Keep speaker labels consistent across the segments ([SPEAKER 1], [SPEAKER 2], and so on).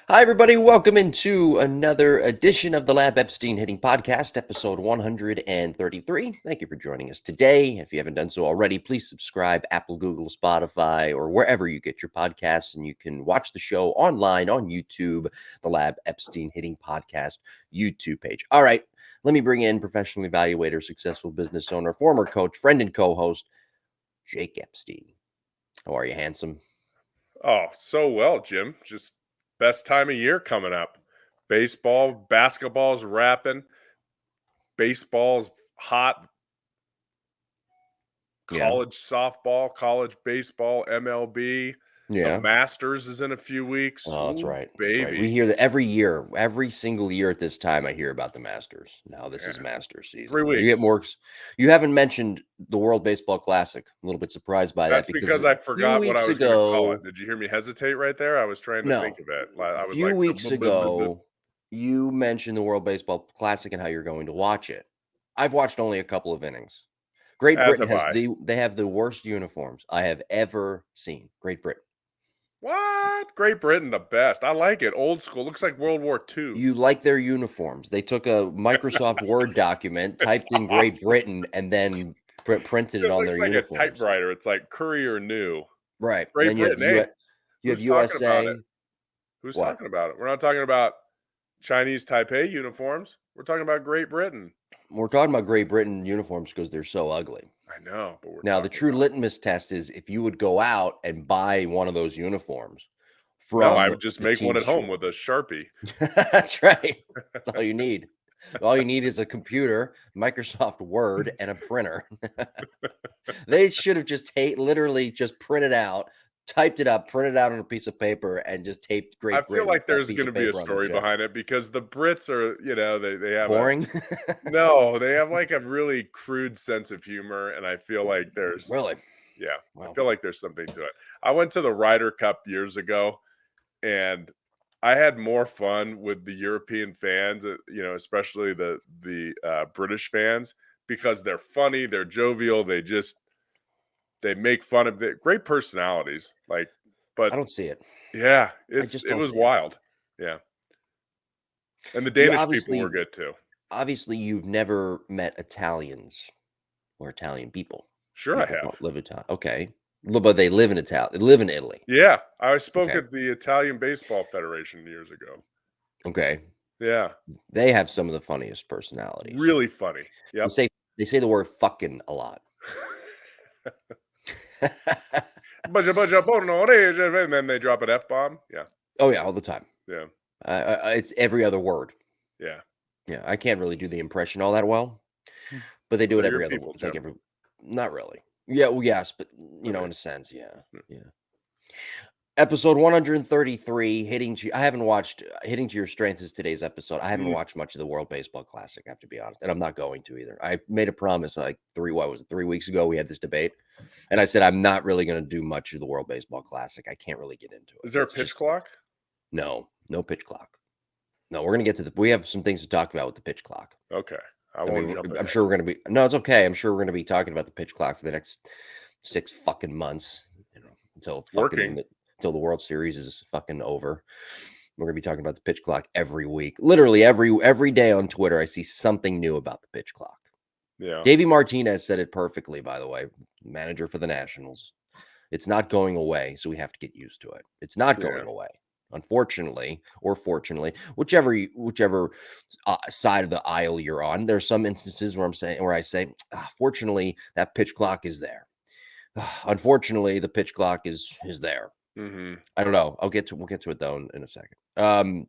[SPEAKER 1] Hi, everybody. Welcome into another edition of the Lab Epstein Hitting Podcast, episode 133. Thank you for joining us today. If you haven't done so already, please subscribe Apple, Google, Spotify, or wherever you get your podcasts. And you can watch the show online on YouTube, the Lab Epstein Hitting Podcast YouTube page. All right, let me bring in professional evaluator, successful business owner, former coach, friend, and co-host, Jake Epstein. How are you, handsome?
[SPEAKER 2] Oh, so well, Jim. Just best time of year coming up. Baseball, basketball's wrapping. Baseball's hot.
[SPEAKER 1] Yeah.
[SPEAKER 2] College softball, college baseball, MLB. The
[SPEAKER 1] Yeah.
[SPEAKER 2] Masters is in a few weeks.
[SPEAKER 1] Oh, that's
[SPEAKER 2] Ooh,
[SPEAKER 1] right. That's right. We
[SPEAKER 2] baby.
[SPEAKER 1] hear that every year, every single year at this time, I hear about the Masters. Now this is
[SPEAKER 2] Yeah.
[SPEAKER 1] Masters season.
[SPEAKER 2] 3
[SPEAKER 1] You get
[SPEAKER 2] weeks.
[SPEAKER 1] more. You haven't mentioned the World Baseball Classic. I'm a little bit surprised by that
[SPEAKER 2] That's
[SPEAKER 1] because
[SPEAKER 2] because
[SPEAKER 1] a
[SPEAKER 2] I
[SPEAKER 1] few
[SPEAKER 2] forgot what I
[SPEAKER 1] weeks
[SPEAKER 2] was going to call it.
[SPEAKER 1] ago,
[SPEAKER 2] Did you hear me hesitate right there? I was trying to think
[SPEAKER 1] no,
[SPEAKER 2] of it.
[SPEAKER 1] a
[SPEAKER 2] I was
[SPEAKER 1] few
[SPEAKER 2] like,
[SPEAKER 1] weeks ago, you mentioned the World Baseball Classic and how you're going to watch it. I've watched only a couple of innings. Great
[SPEAKER 2] as
[SPEAKER 1] Britain
[SPEAKER 2] have I.
[SPEAKER 1] they have the worst uniforms I have ever seen. Great Britain.
[SPEAKER 2] What? Great Britain, the best. I like it. Old school. Looks like World War II.
[SPEAKER 1] You like their uniforms. They took a Microsoft Word document,
[SPEAKER 2] It's
[SPEAKER 1] typed in Great
[SPEAKER 2] awesome.
[SPEAKER 1] Britain, and then printed it
[SPEAKER 2] It
[SPEAKER 1] on
[SPEAKER 2] looks
[SPEAKER 1] their
[SPEAKER 2] like a
[SPEAKER 1] uniforms.
[SPEAKER 2] typewriter. It's like Courier New.
[SPEAKER 1] Right. And
[SPEAKER 2] Great
[SPEAKER 1] then you have
[SPEAKER 2] Britain.
[SPEAKER 1] the
[SPEAKER 2] Hey,
[SPEAKER 1] You have
[SPEAKER 2] who's talking about it?
[SPEAKER 1] USA.
[SPEAKER 2] Who's
[SPEAKER 1] What?
[SPEAKER 2] talking about it? We're not talking about Chinese Taipei uniforms. We're talking about Great Britain.
[SPEAKER 1] We're talking about Great Britain uniforms because they're so ugly.
[SPEAKER 2] I know, but we're
[SPEAKER 1] Now, the
[SPEAKER 2] talking
[SPEAKER 1] true
[SPEAKER 2] about.
[SPEAKER 1] litmus test is if you would go out and buy one of those uniforms
[SPEAKER 2] No, I
[SPEAKER 1] from
[SPEAKER 2] would just
[SPEAKER 1] the
[SPEAKER 2] make one
[SPEAKER 1] team
[SPEAKER 2] at home
[SPEAKER 1] store.
[SPEAKER 2] with a Sharpie.
[SPEAKER 1] That's right. That's all you need. All you need is a computer, Microsoft Word, and a printer. They should have just literally just printed out, typed it up, printed out on a piece of paper, and just taped
[SPEAKER 2] I
[SPEAKER 1] Great
[SPEAKER 2] feel
[SPEAKER 1] Britain
[SPEAKER 2] like
[SPEAKER 1] that
[SPEAKER 2] there's
[SPEAKER 1] piece
[SPEAKER 2] going to
[SPEAKER 1] of
[SPEAKER 2] be a
[SPEAKER 1] paper on their
[SPEAKER 2] story
[SPEAKER 1] chest.
[SPEAKER 2] behind it because the Brits are, they have a
[SPEAKER 1] Boring?
[SPEAKER 2] no, they have like a really crude sense of humor, and I feel like
[SPEAKER 1] Really?
[SPEAKER 2] yeah, I
[SPEAKER 1] Well,
[SPEAKER 2] feel like there's something to it. I went to the Ryder Cup years ago, and I had more fun with the European fans, especially the British fans, because they're funny, they're jovial, they make fun of it. Great personalities, but
[SPEAKER 1] I don't see it.
[SPEAKER 2] yeah,
[SPEAKER 1] I just
[SPEAKER 2] it
[SPEAKER 1] don't
[SPEAKER 2] was
[SPEAKER 1] see it.
[SPEAKER 2] wild, yeah, and the
[SPEAKER 1] You
[SPEAKER 2] Danish people were
[SPEAKER 1] obviously
[SPEAKER 2] good too.
[SPEAKER 1] obviously you've never met Italians or Italian people.
[SPEAKER 2] Sure, I
[SPEAKER 1] People who
[SPEAKER 2] have.
[SPEAKER 1] don't live Italian. Okay. But they live in They live in Italy.
[SPEAKER 2] Yeah, I spoke
[SPEAKER 1] Okay.
[SPEAKER 2] at the Italian Baseball Federation years ago.
[SPEAKER 1] Okay.
[SPEAKER 2] Yeah,
[SPEAKER 1] They have some of the funniest personalities.
[SPEAKER 2] really funny.
[SPEAKER 1] They
[SPEAKER 2] Yep.
[SPEAKER 1] say they say the word fucking a lot.
[SPEAKER 2] And then they drop an F bomb. Yeah,
[SPEAKER 1] Oh yeah, all the time.
[SPEAKER 2] yeah,
[SPEAKER 1] It's every other word.
[SPEAKER 2] yeah.
[SPEAKER 1] Yeah, I can't really do the impression all that well, but they
[SPEAKER 2] But
[SPEAKER 1] do it
[SPEAKER 2] they're your
[SPEAKER 1] every other one.
[SPEAKER 2] people,
[SPEAKER 1] It's like
[SPEAKER 2] Jim.
[SPEAKER 1] every not really. Yeah, well, yes, but
[SPEAKER 2] I
[SPEAKER 1] in
[SPEAKER 2] mean,
[SPEAKER 1] a sense, yeah,
[SPEAKER 2] mm,
[SPEAKER 1] yeah. Episode 133, hitting to. I haven't watched hitting to your strengths is today's episode. I haven't
[SPEAKER 2] mm,
[SPEAKER 1] watched much of the World Baseball Classic. I have to be honest, and I'm not going to either. I made a promise like what was it 3 weeks ago? We had this debate, and I said I'm not really going to do much of the World Baseball Classic. I can't really get into it.
[SPEAKER 2] is there a
[SPEAKER 1] It's
[SPEAKER 2] pitch
[SPEAKER 1] just
[SPEAKER 2] clock?
[SPEAKER 1] no pitch clock. No, we're gonna get to we have some things to talk about with the pitch clock.
[SPEAKER 2] Okay, I
[SPEAKER 1] I
[SPEAKER 2] won't
[SPEAKER 1] mean,
[SPEAKER 2] jump
[SPEAKER 1] I'm
[SPEAKER 2] ahead.
[SPEAKER 1] sure we're gonna be no, it's okay. I'm sure we're gonna be talking about the pitch clock for the next 6 fucking months,
[SPEAKER 2] Working.
[SPEAKER 1] until the World Series is fucking over. We're gonna be talking about the pitch clock every week. Literally every day on Twitter, I see something new about the pitch clock.
[SPEAKER 2] Yeah,
[SPEAKER 1] Davey Martinez said it perfectly, by the way, manager for the Nationals. It's not going away, so we have to get used to it. It's not
[SPEAKER 2] yeah.
[SPEAKER 1] going away. Unfortunately, or fortunately, whichever side of the aisle you're on. There's some instances where I say, fortunately, that pitch clock is there. Unfortunately, the pitch clock is there.
[SPEAKER 2] Hmm.
[SPEAKER 1] I don't know. We'll get to it though in a second.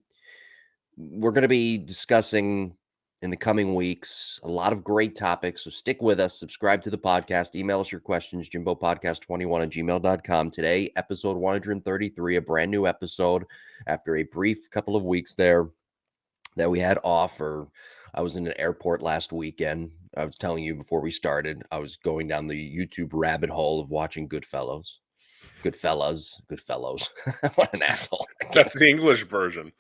[SPEAKER 1] We're going to be discussing in the coming weeks a lot of great topics. So stick with us, subscribe to the podcast, email us your questions, jimbopodcast21@gmail.com. Today, episode 133, a brand new episode after a brief couple of weeks there that we had off, or I was in an airport last weekend. I was telling you before we started, I was going down the YouTube rabbit hole of watching Goodfellas. Goodfellows. What an asshole.
[SPEAKER 2] That's the English version.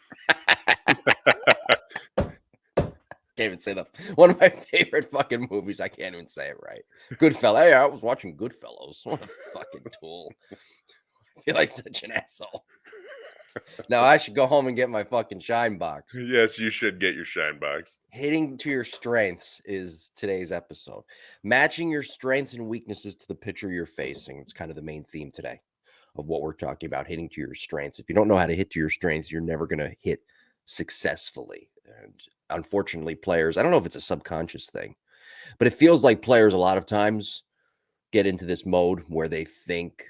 [SPEAKER 1] Can't even say that. One of my favorite fucking movies. I can't even say it right. Goodfellas. Hey, I was watching Goodfellas. What a fucking tool. I feel like such an asshole. Now I should go home and get my fucking shine box.
[SPEAKER 2] Yes, you should get your shine box.
[SPEAKER 1] Hitting to your strengths is today's episode. Matching your strengths and weaknesses to the pitcher you're facing. It's kind of the main theme today of what we're talking about, hitting to your strengths. If you don't know how to hit to your strengths, you're never going to hit successfully. And unfortunately, players, I don't know if it's a subconscious thing, but it feels like players a lot of times get into this mode where they think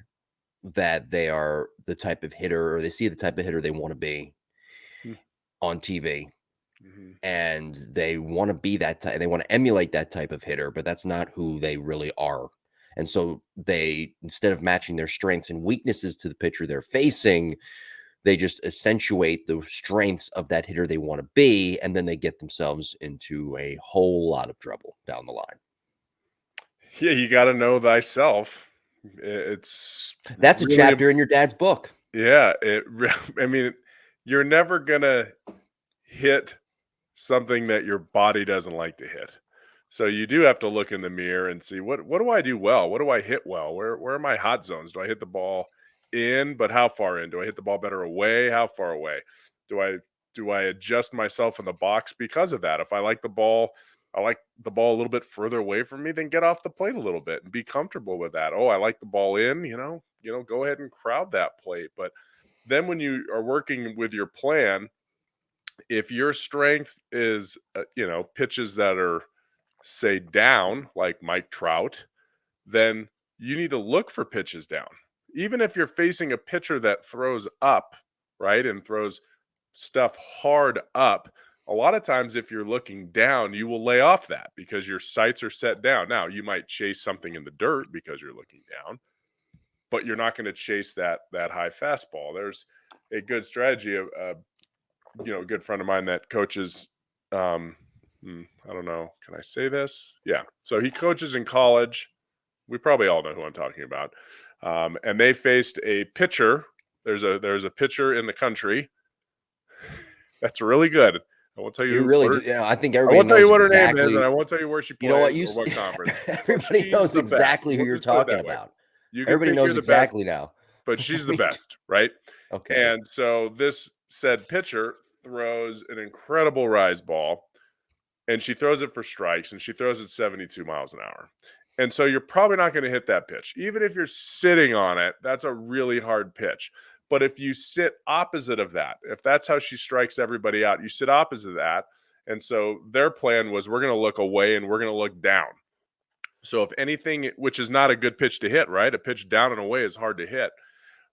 [SPEAKER 1] that they are the type of hitter, or they see the type of hitter they want to be
[SPEAKER 2] Mm.
[SPEAKER 1] on TV,
[SPEAKER 2] Mhm.
[SPEAKER 1] and they want to be that type, they want to emulate that type of hitter, but that's not who they really are. And so they, instead of matching their strengths and weaknesses to the pitcher they're facing, they just accentuate the strengths of that hitter they want to be, and then they get themselves into a whole lot of trouble down the line.
[SPEAKER 2] Yeah, you got to know thyself. It's
[SPEAKER 1] That's a
[SPEAKER 2] really,
[SPEAKER 1] chapter in your dad's book.
[SPEAKER 2] yeah. I mean, you're never gonna hit something that your body doesn't like to hit. So you do have to look in the mirror and see what do I do well? What do I hit well? Where are my hot zones? Do I hit the ball in, but how far in? Do I hit the ball better away? How far away? Do I do I adjust myself in the box because of that? If I like the ball a little bit further away from me, then get off the plate a little bit and be comfortable with that. Oh, I like the ball in, go ahead and crowd that plate. But then when you are working with your plan, if your strength is pitches that are, say, down, like Mike Trout, then you need to look for pitches down. Even if you're facing a pitcher that throws up, right, and throws stuff hard up, a lot of times if you're looking down, you will lay off that because your sights are set down. Now, you might chase something in the dirt because you're looking down, but you're not going to chase that high fastball. There's a good strategy of a good friend of mine that coaches. I don't know. Can I say this? Yeah. So he coaches in college. We probably all know who I'm talking about. And they faced a pitcher. There's a pitcher in the country that's really good. I won't tell
[SPEAKER 1] You
[SPEAKER 2] you
[SPEAKER 1] really
[SPEAKER 2] what
[SPEAKER 1] do.
[SPEAKER 2] her,
[SPEAKER 1] You know, I think
[SPEAKER 2] I
[SPEAKER 1] everybody
[SPEAKER 2] won't tell you
[SPEAKER 1] knows
[SPEAKER 2] what her name is, and
[SPEAKER 1] exactly.
[SPEAKER 2] I won't tell you where she
[SPEAKER 1] You know what?
[SPEAKER 2] plays or what conference. But
[SPEAKER 1] Everybody
[SPEAKER 2] she's
[SPEAKER 1] knows
[SPEAKER 2] the best.
[SPEAKER 1] exactly who
[SPEAKER 2] We'll
[SPEAKER 1] you're
[SPEAKER 2] just put it
[SPEAKER 1] talking
[SPEAKER 2] that way.
[SPEAKER 1] about.
[SPEAKER 2] You can
[SPEAKER 1] Everybody
[SPEAKER 2] think
[SPEAKER 1] knows
[SPEAKER 2] you're the best,
[SPEAKER 1] exactly now.
[SPEAKER 2] but she's the
[SPEAKER 1] We-
[SPEAKER 2] best, right?
[SPEAKER 1] okay.
[SPEAKER 2] And so this said pitcher throws an incredible rise ball, and she throws it for strikes, and she throws it 72 miles an hour. And so you're probably not going to hit that pitch. Even if you're sitting on it, that's a really hard pitch. But if you sit opposite of that, if that's how she strikes everybody out, you sit opposite of that. And so their plan was, we're going to look away and we're going to look down. So if anything, which is not a good pitch to hit, right? A pitch down and away is hard to hit.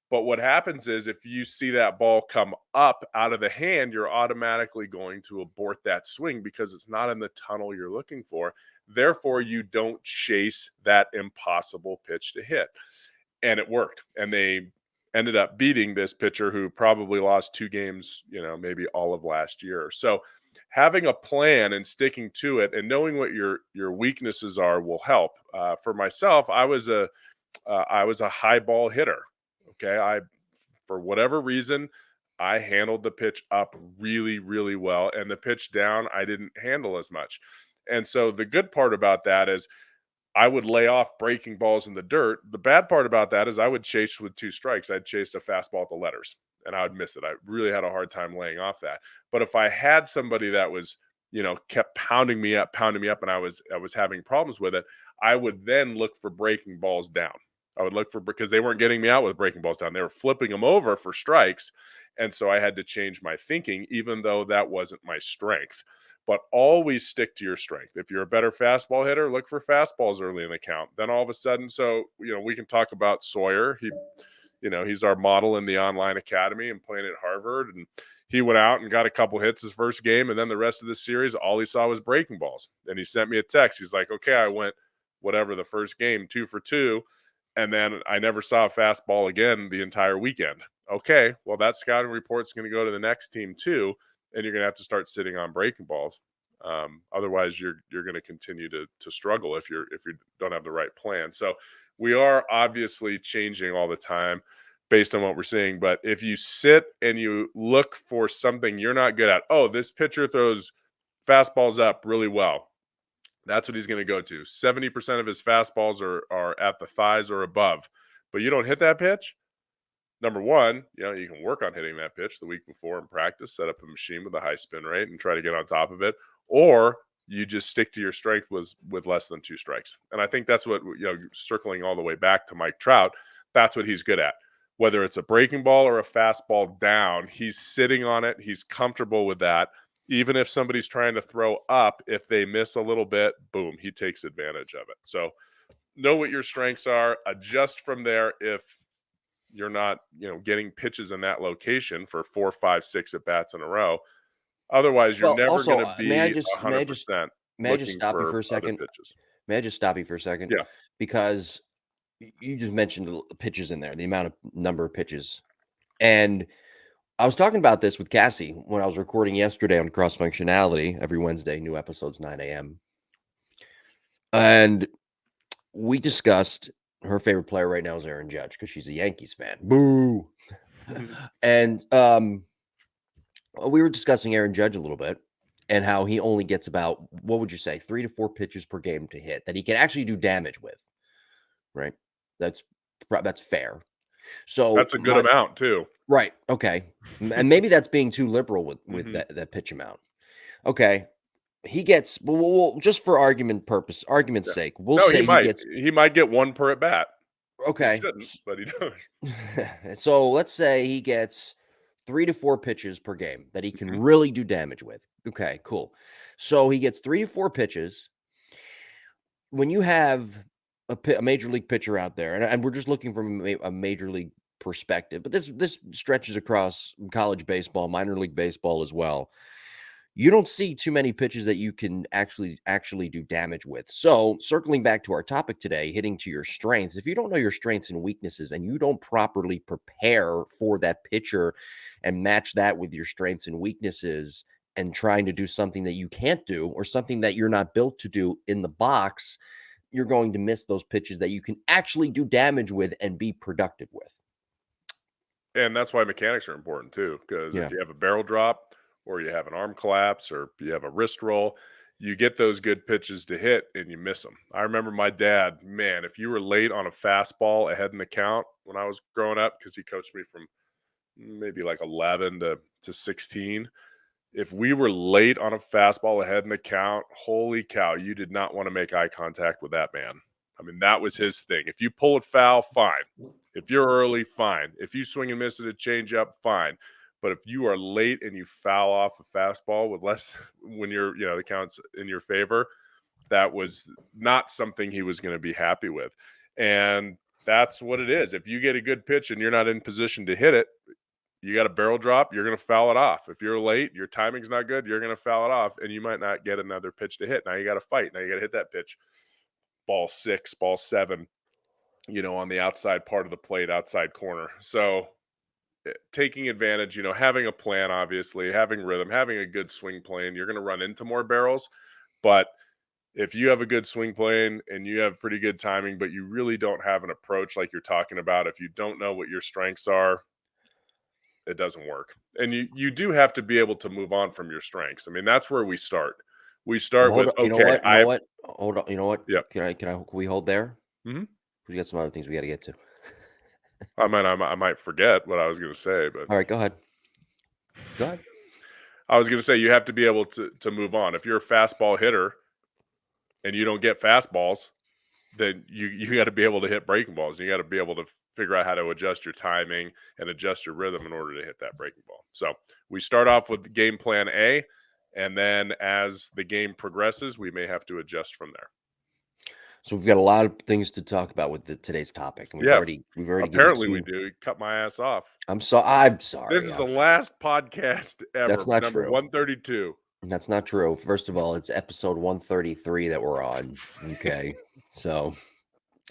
[SPEAKER 2] But what happens is if you see that ball come up out of the hand, you're automatically going to abort that swing because it's not in the tunnel you're looking for. Therefore, you don't chase that impossible pitch to hit. And it worked. And they ended up beating this pitcher who probably lost 2 games, maybe all of last year. So having a plan and sticking to it and knowing what your weaknesses are will help. For myself, I was a high ball hitter. Okay. For whatever reason, I handled the pitch up really, really well. And the pitch down, I didn't handle as much. And so the good part about that is I would lay off breaking balls in the dirt. The bad part about that is I would chase with 2 strikes. I'd chase a fastball at the letters and I would miss it. I really had a hard time laying off that. But if I had somebody that was, kept pounding me up, and I was having problems with it, I would then look for breaking balls down. I would look for, because they weren't getting me out with breaking balls down. They were flipping them over for strikes. And so I had to change my thinking, even though that wasn't my strength. But always stick to your strength. If you're a better fastball hitter, look for fastballs early in the count. Then all of a sudden, so, we can talk about Sawyer. He's our model in the online academy and playing at Harvard. And he went out and got a couple hits his first game. And then the rest of the series, all he saw was breaking balls. And he sent me a text. He's like, okay, I went whatever the first game, 2 for 2. And then I never saw a fastball again the entire weekend. Okay, well, that scouting report's going to go to the next team too, and you're going to have to start sitting on breaking balls. Otherwise, you're going to continue to struggle if you don't have the right plan. So we are obviously changing all the time based on what we're seeing. But if you sit and you look for something you're not good at, oh, this pitcher throws fastballs up really well. That's what he's going to go to. 70% of his fastballs are at the thighs or above. But you don't hit that pitch, Number one, you can work on hitting that pitch the week before in practice, set up a machine with a high spin rate and try to get on top of it. Or you just stick to your strength with less than 2 strikes. And I think that's what, circling all the way back to Mike Trout, that's what he's good at. Whether it's a breaking ball or a fastball down, he's sitting on it. He's comfortable with that. Even if somebody's trying to throw up, if they miss a little bit, boom, he takes advantage of it. So know what your strengths are, adjust from there if you're not, getting pitches in that location for 4, 5, 6 at bats in a row. Otherwise, you're
[SPEAKER 1] Well,
[SPEAKER 2] never going
[SPEAKER 1] also,
[SPEAKER 2] to be a hundred percent
[SPEAKER 1] may I just
[SPEAKER 2] looking
[SPEAKER 1] stop you
[SPEAKER 2] for
[SPEAKER 1] for a
[SPEAKER 2] other
[SPEAKER 1] second?
[SPEAKER 2] pitches.
[SPEAKER 1] May I just stop you for a second?
[SPEAKER 2] Yeah.
[SPEAKER 1] Because you just mentioned the pitches in there, the amount of number of pitches. And I was talking about this with Cassie when I was recording yesterday on Cross Functionality every Wednesday, new episodes 9 a.m. And we discussed her favorite player right now is Aaron Judge because she's a Yankees fan. Boo. And we were discussing Aaron Judge a little bit and how he only gets about, what would you say, 3 to 4 pitches per game to hit that he can actually do damage with. Right. That's fair. So
[SPEAKER 2] That's a good amount too.
[SPEAKER 1] right. Okay. And maybe that's being too liberal with
[SPEAKER 2] Mhm.
[SPEAKER 1] that pitch amount. Okay. He gets, well, just for argument's
[SPEAKER 2] Yeah.
[SPEAKER 1] sake, we'll
[SPEAKER 2] No, he
[SPEAKER 1] say he
[SPEAKER 2] might.
[SPEAKER 1] gets,
[SPEAKER 2] He might get 1 per at bat. He
[SPEAKER 1] okay.
[SPEAKER 2] shouldn't, but he does.
[SPEAKER 1] So let's say he gets 3 to 4 pitches per game that he can
[SPEAKER 2] Mhm.
[SPEAKER 1] really do damage with. Okay, cool. So he gets 3 to 4 pitches. When you have a major league pitcher out there, and we're just looking from a major league perspective, but this stretches across college baseball, minor league baseball as well. You don't see too many pitches that you can actually do damage with. So, circling back to our topic today, hitting to your strengths. If you don't know your strengths and weaknesses and you don't properly prepare for that pitcher and match that with your strengths and weaknesses and trying to do something that you can't do or something that you're not built to do in the box, you're going to miss those pitches that you can actually do damage with and be productive with.
[SPEAKER 2] And that's why mechanics are important too, because if
[SPEAKER 1] Yeah.
[SPEAKER 2] you have a barrel drop or you have an arm collapse or you have a wrist roll, you get those good pitches to hit and you miss them. I remember my dad, man, if you were late on a fastball ahead in the count when I was growing up, because he coached me from maybe like 11 to 16. If we were late on a fastball ahead in the count, holy cow, you did not want to make eye contact with that man. I mean, that was his thing. If you pull it foul, fine. If you're early, fine. If you swing and miss at a changeup, fine. But if you are late and you foul off a fastball with less when the count's in your favor, that was not something he was going to be happy with. And that's what it is. If you get a good pitch and you're not in position to hit it, you got a barrel drop, you're going to foul it off. If you're late, your timing's not good, you're going to foul it off, and you might not get another pitch to hit. Now you got to fight. Now you got to hit that pitch. Ball 6, ball 7, on the outside part of the plate, outside corner. So taking advantage, having a plan, obviously, having rhythm, having a good swing plane, you're going to run into more barrels. But if you have a good swing plane and you have pretty good timing, but you really don't have an approach like you're talking about, if you don't know what your strengths are, it doesn't work. And you do have to be able to move on from your strengths. I mean, that's where we start. We
[SPEAKER 1] Well,
[SPEAKER 2] start
[SPEAKER 1] hold
[SPEAKER 2] with,
[SPEAKER 1] on.
[SPEAKER 2] okay,
[SPEAKER 1] You know
[SPEAKER 2] I
[SPEAKER 1] what? Hold on. You know what?
[SPEAKER 2] yeah.
[SPEAKER 1] Can we hold there?
[SPEAKER 2] Mhm.
[SPEAKER 1] We got some other things we got to get to.
[SPEAKER 2] I might forget what I was going to say, but
[SPEAKER 1] All right, go ahead. Go ahead.
[SPEAKER 2] I was going to say you have to be able to move on. If you're a fastball hitter and you don't get fastballs, then you got to be able to hit breaking balls. You got to be able to figure out how to adjust your timing and adjust your rhythm in order to hit that breaking ball. So we start off with the game plan A, and then as the game progresses, we may have to adjust from there.
[SPEAKER 1] So we've got a lot of things to talk about with today's topic, and
[SPEAKER 2] Yeah,
[SPEAKER 1] we've already given
[SPEAKER 2] apparently we
[SPEAKER 1] two.
[SPEAKER 2] do. You cut my ass off.
[SPEAKER 1] I'm
[SPEAKER 2] This
[SPEAKER 1] sorry.
[SPEAKER 2] is the last podcast ever,
[SPEAKER 1] That's not
[SPEAKER 2] number
[SPEAKER 1] true.
[SPEAKER 2] 132.
[SPEAKER 1] That's not true. First of all, it's episode 133 that we're on. Okay, so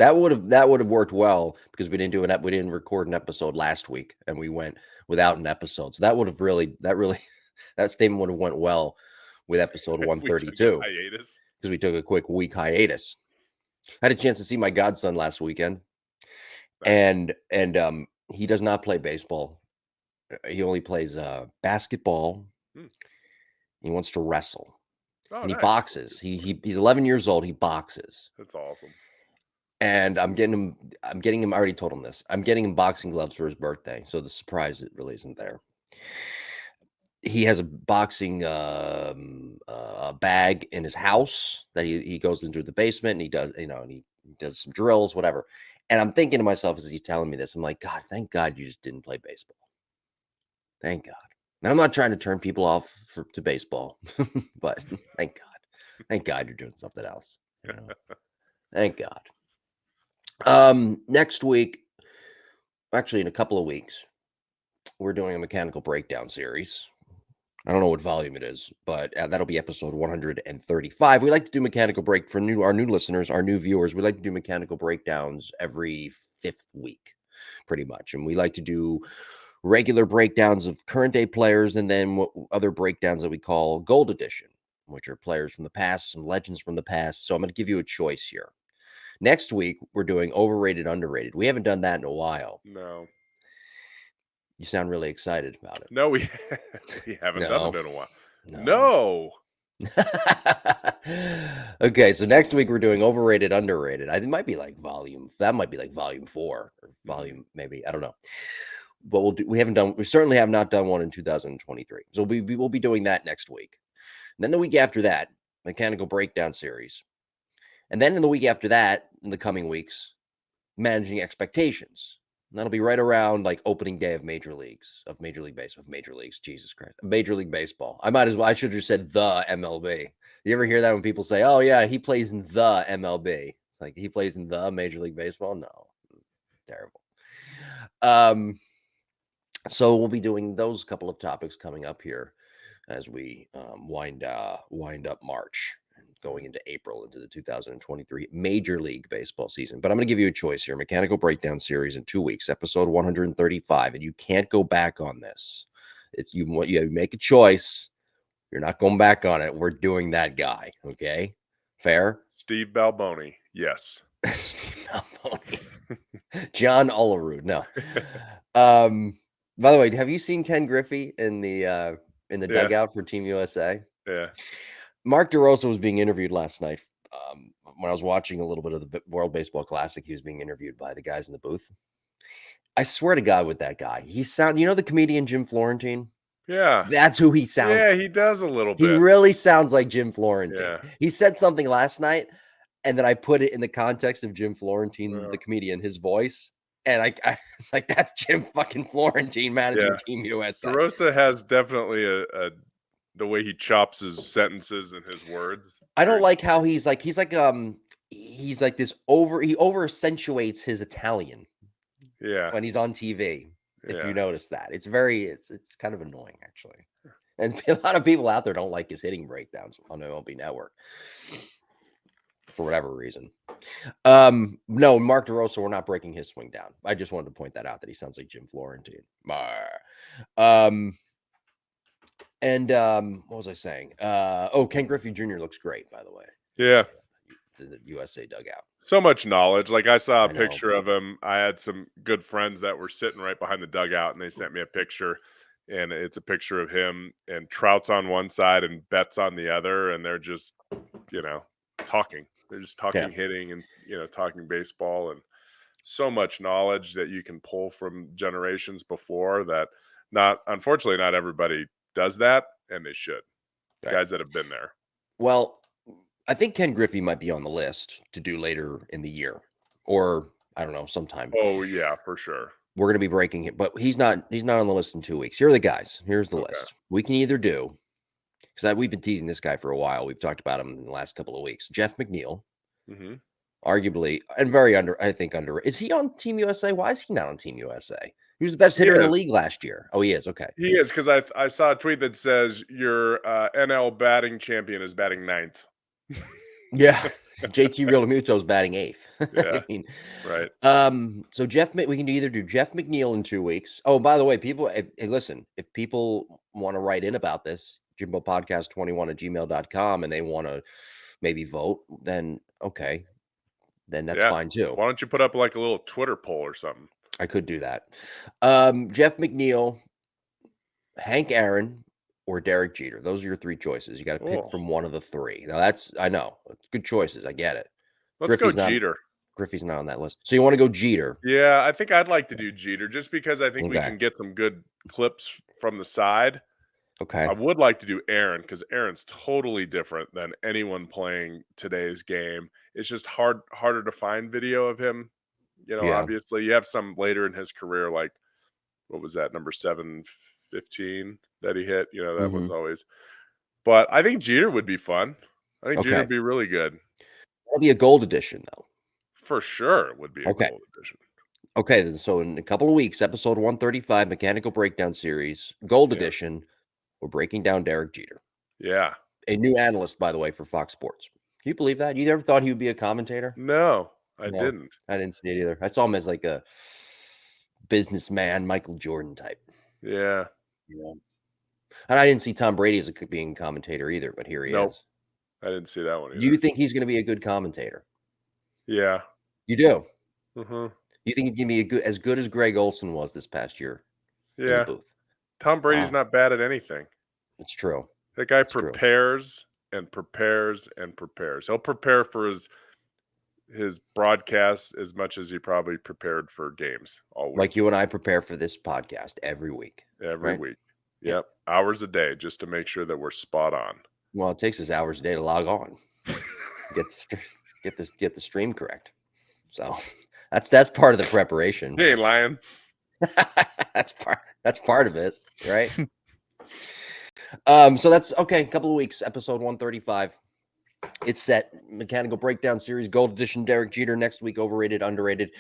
[SPEAKER 1] that would have worked well because we didn't record an episode last week, and we went without an episode. So that statement would have went well with episode
[SPEAKER 2] We took a
[SPEAKER 1] 132
[SPEAKER 2] hiatus.
[SPEAKER 1] because we took a quick week hiatus. I had a chance to see my godson last weekend,
[SPEAKER 2] Nice.
[SPEAKER 1] and he does not play baseball. He only plays basketball.
[SPEAKER 2] Hmm.
[SPEAKER 1] He wants to wrestle
[SPEAKER 2] Oh,
[SPEAKER 1] and he
[SPEAKER 2] nice.
[SPEAKER 1] boxes. He's 11 years old. He boxes.
[SPEAKER 2] That's awesome.
[SPEAKER 1] And I'm getting him. I already told him this. I'm getting him boxing gloves for his birthday. So the surprise it really isn't there. He has a boxing bag in his house that he goes into the basement and he does, and he does some drills, whatever. And I'm thinking to myself as he's telling me this, I'm like, God, thank God you just didn't play baseball. Thank God. And I'm not trying to turn people off to baseball, but thank God. Thank God you're doing something else. Thank God. Next week, actually in a couple of weeks, we're doing a mechanical breakdown series. I don't know what volume it is, but that'll be episode 135. We like to do mechanical break for our new listeners, our new viewers. We like to do mechanical breakdowns every 5th week, pretty much. And we like to do regular breakdowns of current day players and then other breakdowns that we call Gold Edition, which are players from the past, some legends from the past. So I'm going to give you a choice here. Next week, we're doing overrated, underrated. We haven't done that in a while.
[SPEAKER 2] No.
[SPEAKER 1] You sound really excited about it.
[SPEAKER 2] No, we haven't done
[SPEAKER 1] No.
[SPEAKER 2] it in a while.
[SPEAKER 1] No.
[SPEAKER 2] No.
[SPEAKER 1] Okay, so next week we're doing overrated, underrated. I think it might be like volume 4 or volume maybe, I don't know. But we certainly have not done one in 2023. So we'll be doing that next week. And then the week after that, mechanical breakdown series. And then in the week after that, in the coming weeks, managing expectations. And that'll be right around like opening day of Major Leagues, Jesus Christ, Major League Baseball. I should have just said the MLB. You ever hear that when people say, oh yeah, he plays in the MLB? It's like he plays in the Major League Baseball? No, terrible. So we'll be doing those couple of topics coming up here as we wind up March. Going into April, into the 2023 Major League Baseball season. But I'm going to give you a choice here. Mechanical Breakdown series in 2 weeks, episode 135. And you can't go back on this. You make a choice. You're not going back on it. We're doing that guy. Okay? Fair?
[SPEAKER 2] Steve Balboni. Yes.
[SPEAKER 1] Steve Balboni. John Olerud. No. By the way, have you seen Ken Griffey in the dugout for Team USA?
[SPEAKER 2] Yeah.
[SPEAKER 1] Mark DeRosa was being interviewed last night. When I was watching a little bit of the World Baseball Classic, he was being interviewed by the guys in the booth. I swear to God, with that guy, the comedian Jim Florentine?
[SPEAKER 2] Yeah.
[SPEAKER 1] That's who he sounds like.
[SPEAKER 2] Yeah, he does a little
[SPEAKER 1] He
[SPEAKER 2] bit.
[SPEAKER 1] really sounds like Jim Florentine.
[SPEAKER 2] Yeah.
[SPEAKER 1] He said something last night, and then I put it in the context of Jim Florentine, the comedian, his voice. And I was like, that's Jim fucking Florentine managing Team USA.
[SPEAKER 2] DeRosa has definitely the way he chops his sentences and his words.
[SPEAKER 1] I don't like how he's like this he over accentuates his Italian.
[SPEAKER 2] Yeah.
[SPEAKER 1] When he's on TV. If you notice that. It's kind of annoying actually. And a lot of people out there don't like his hitting breakdowns on MLB Network. For whatever reason. No, Mark DeRosa, we're not breaking his swing down. I just wanted to point that out that he sounds like Jim Florentine. What was I saying? Ken Griffey Jr. looks great, by the way.
[SPEAKER 2] Yeah.
[SPEAKER 1] The USA dugout.
[SPEAKER 2] So much knowledge. Like I saw a picture of him. I had some good friends that were sitting right behind the dugout and they sent me a picture, and it's a picture of him and Trout's on one side and Betts on the other. And they're just, talking. They're just talking hitting and, talking baseball, and so much knowledge that you can pull from generations before that unfortunately, not everybody does that, and they should. Right. Guys that have been there.
[SPEAKER 1] Well, I think Ken Griffey might be on the list to do later in the year, or I don't know, sometime.
[SPEAKER 2] Oh yeah, for sure.
[SPEAKER 1] We're going to be breaking it, but he's not on the list in 2 weeks. Here are the guys. Here's the list. We can either do, because we've been teasing this guy for a while. We've talked about him in the last couple of weeks. Jeff McNeil, arguably, and very under. Is he on Team USA? Why is he not on Team USA? He was the best hitter in the league last year. Oh, he is. Okay.
[SPEAKER 2] He is, because I saw a tweet that says your NL batting champion is batting 9th.
[SPEAKER 1] Yeah. JT Realmuto's batting 8th.
[SPEAKER 2] Yeah.
[SPEAKER 1] I mean,
[SPEAKER 2] right.
[SPEAKER 1] So we can either do Jeff McNeil in 2 weeks. Oh, by the way, people, hey, listen, if people want to write in about this, jimbopodcast21@gmail.com, and they want to maybe vote, then okay. Then that's fine too.
[SPEAKER 2] Why don't you put up like a little Twitter poll or something?
[SPEAKER 1] I could do that. Jeff McNeil, Hank Aaron, or Derek Jeter. Those are your 3 choices. You got to pick from one of the 3. Now I know, good choices. I get it.
[SPEAKER 2] Let's go Jeter.
[SPEAKER 1] Griffey's not on that list. So you want to go Jeter?
[SPEAKER 2] Yeah, I think I'd like to do Jeter just because I think we
[SPEAKER 1] Okay.
[SPEAKER 2] can get some good clips from the side.
[SPEAKER 1] Okay.
[SPEAKER 2] I would like to do Aaron because Aaron's totally different than anyone playing today's game. It's just harder to find video of him.
[SPEAKER 1] Yeah.
[SPEAKER 2] Obviously, you have some later in his career, like what was that number 715 that he hit? That
[SPEAKER 1] Hmm.
[SPEAKER 2] one's always. But I think Jeter would be fun. I think Jeter
[SPEAKER 1] Okay.
[SPEAKER 2] would be really good.
[SPEAKER 1] That'll be a gold edition, though.
[SPEAKER 2] For sure, it would be a
[SPEAKER 1] Okay.
[SPEAKER 2] gold edition.
[SPEAKER 1] Okay. Then, so in a couple of weeks, episode 135, Mechanical Breakdown Series, gold
[SPEAKER 2] Yeah,
[SPEAKER 1] edition, we're breaking down Derek Jeter,
[SPEAKER 2] yeah.
[SPEAKER 1] a new analyst, by the way, for Fox Sports. Can you believe that? You ever thought he would be a commentator?
[SPEAKER 2] No, I
[SPEAKER 1] No,
[SPEAKER 2] didn't.
[SPEAKER 1] I didn't see it either. I saw him as like a businessman, Michael Jordan type.
[SPEAKER 2] Yeah.
[SPEAKER 1] You know, and I didn't see Tom Brady as being a commentator either, but here he
[SPEAKER 2] Nope.
[SPEAKER 1] is.
[SPEAKER 2] I didn't see that one
[SPEAKER 1] Do you
[SPEAKER 2] either.
[SPEAKER 1] think he's going to be a good commentator?
[SPEAKER 2] Yeah.
[SPEAKER 1] You do.
[SPEAKER 2] Mhm.
[SPEAKER 1] You think he's going to be as good as Greg Olson was this past year in the
[SPEAKER 2] Yeah.
[SPEAKER 1] booth?
[SPEAKER 2] Tom Brady's
[SPEAKER 1] Wow,
[SPEAKER 2] not bad at anything.
[SPEAKER 1] it's true.
[SPEAKER 2] That guy
[SPEAKER 1] It's true.
[SPEAKER 2] prepares and prepares and prepares. He'll prepare for his broadcasts as much as he probably prepared for games all
[SPEAKER 1] Like
[SPEAKER 2] week,
[SPEAKER 1] you and I prepare for this podcast every week,
[SPEAKER 2] every
[SPEAKER 1] right?
[SPEAKER 2] week.
[SPEAKER 1] Yeah.
[SPEAKER 2] Yep, hours a day just to make sure that we're spot on.
[SPEAKER 1] Well, it takes us hours a day to log on, get the get the stream correct. So that's part of the preparation.
[SPEAKER 2] He ain't lying.
[SPEAKER 1] That's part of this, right? So that's okay. A couple of weeks, episode 135. It's set. Mechanical Breakdown Series, Gold Edition, Derek Jeter. Next week, overrated, underrated.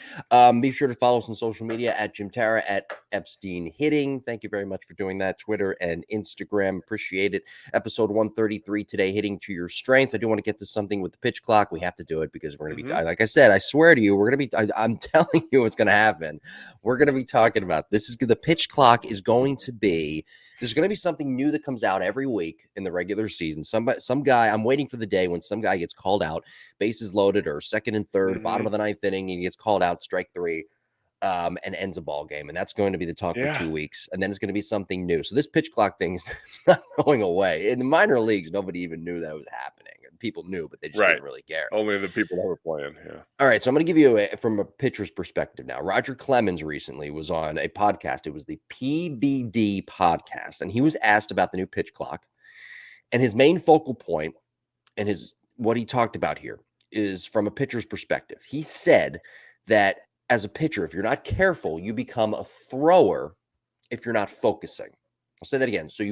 [SPEAKER 1] Be sure to follow us on social media at Jim Tara, at Epstein Hitting. Thank you very much for doing that. Twitter and Instagram. Appreciate it. Episode 133 today, Hitting to Your Strengths. I do want to get to something with the pitch clock. We have to do it because we're going to be,
[SPEAKER 2] Mhm.
[SPEAKER 1] like I said, I swear to you, we're going to be, I'm telling you what's going to happen. We're going to be talking about this. The pitch clock is going to be, there's going to be something new that comes out every week in the regular season. Some guy, I'm waiting for the day when some guy gets called out, bases loaded or second and third, bottom
[SPEAKER 2] Mhm.
[SPEAKER 1] of the ninth inning, and he gets called out, strike three, and ends a ball game. And that's going to be the talk for
[SPEAKER 2] Yeah.
[SPEAKER 1] 2 weeks. And then it's going to be something new. So this pitch clock thing is not going away. In the minor leagues, nobody even knew that was happening. People knew, but they just
[SPEAKER 2] Right.
[SPEAKER 1] didn't really care.
[SPEAKER 2] Only the people that were playing, yeah.
[SPEAKER 1] All right, so I'm going to give you from a pitcher's perspective now. Roger Clemens recently was on a podcast. It was the PBD podcast, and he was asked about the new pitch clock. And his main focal point and what he talked about here is from a pitcher's perspective. He said that as a pitcher, if you're not careful, you become a thrower if you're not focusing. I'll say that again. So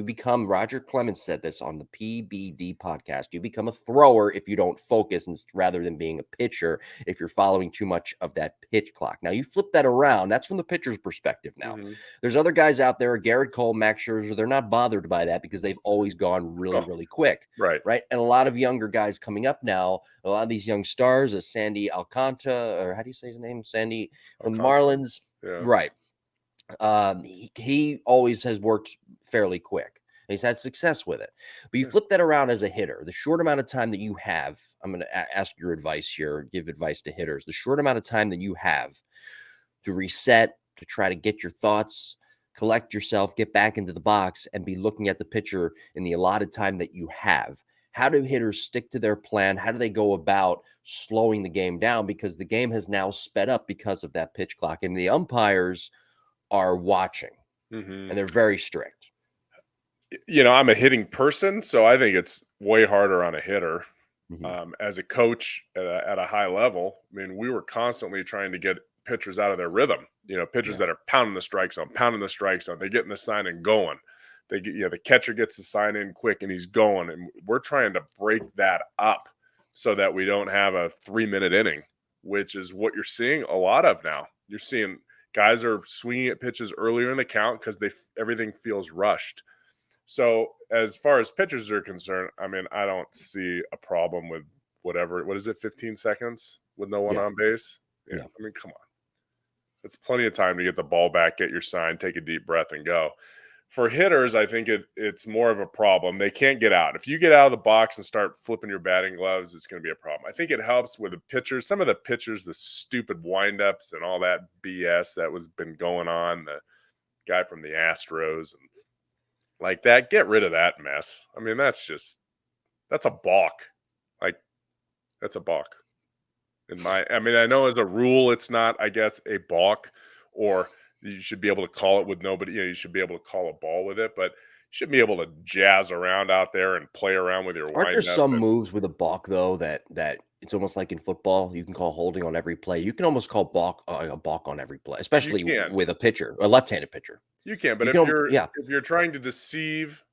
[SPEAKER 1] Roger Clemens said this on the PBD podcast. You become a thrower if you don't focus rather than being a pitcher if you're following too much of that pitch clock. Now, you flip that around. That's from the pitcher's perspective now.
[SPEAKER 2] Mhm.
[SPEAKER 1] There's other guys out there, Garrett Cole, Max Scherzer. They're not bothered by that because they've always gone really,
[SPEAKER 2] Oh,
[SPEAKER 1] really quick.
[SPEAKER 2] right.
[SPEAKER 1] Right. And a lot of younger guys coming up now, a lot of these young stars, Sandy Alcantara, or how do you say his name? Sandy from the
[SPEAKER 2] Alcantara.
[SPEAKER 1] Marlins.
[SPEAKER 2] Yeah.
[SPEAKER 1] Right. He always has worked fairly quick. He's had success with it. But you
[SPEAKER 2] Yeah.
[SPEAKER 1] flip that around as a hitter, the short amount of time that you have, I'm going to ask your advice here, give advice to hitters. The short amount of time that you have to reset, to try to get your thoughts, collect yourself, get back into the box, and be looking at the pitcher in the allotted time that you have. How do hitters stick to their plan? How do they go about slowing the game down? Because the game has now sped up because of that pitch clock, and the umpires are watching
[SPEAKER 2] Mhm.
[SPEAKER 1] and they're very strict.
[SPEAKER 2] I'm a hitting person, so I think it's way harder on a hitter.
[SPEAKER 1] Mhm.
[SPEAKER 2] As a coach at a high level, I mean, we were constantly trying to get pitchers out of their rhythm. Pitchers
[SPEAKER 1] Yeah.
[SPEAKER 2] that are pounding the strike zone, pounding the strike zone. They get in the sign and going. The catcher gets the sign in quick and he's going. And we're trying to break that up so that we don't have a 3-minute inning, which is what you're seeing a lot of now. You're seeing guys are swinging at pitches earlier in the count because everything feels rushed. So as far as pitchers are concerned, I mean, I don't see a problem with what is it, 15 seconds with no one
[SPEAKER 1] Yeah.
[SPEAKER 2] on base? Yeah.
[SPEAKER 1] Yeah.
[SPEAKER 2] I mean, come on. It's plenty of time to get the ball back, get your sign, take a deep breath, and go. For hitters, I think it's more of a problem. They can't get out. If you get out of the box and start flipping your batting gloves, it's going to be a problem. I think it helps with the pitchers. Some of the pitchers, the stupid windups and all that BS that was been going on. The guy from the Astros and like that, get rid of that mess. I mean, that's a balk. Like, that's a balk. I mean, I know as a rule, it's not, I guess, a balk, or you should be able to call it with nobody. You should be able to call a ball with it, but you shouldn't be able to jazz around out there and play around with your
[SPEAKER 1] Aren't there
[SPEAKER 2] windup.
[SPEAKER 1] some
[SPEAKER 2] And
[SPEAKER 1] moves with a balk though that it's almost like in football, you can call holding on every play. You can almost call balk a balk on every play,
[SPEAKER 2] you
[SPEAKER 1] especially
[SPEAKER 2] can,
[SPEAKER 1] with a pitcher, a left-handed pitcher.
[SPEAKER 2] but
[SPEAKER 1] You can, yeah.
[SPEAKER 2] if you're trying to deceive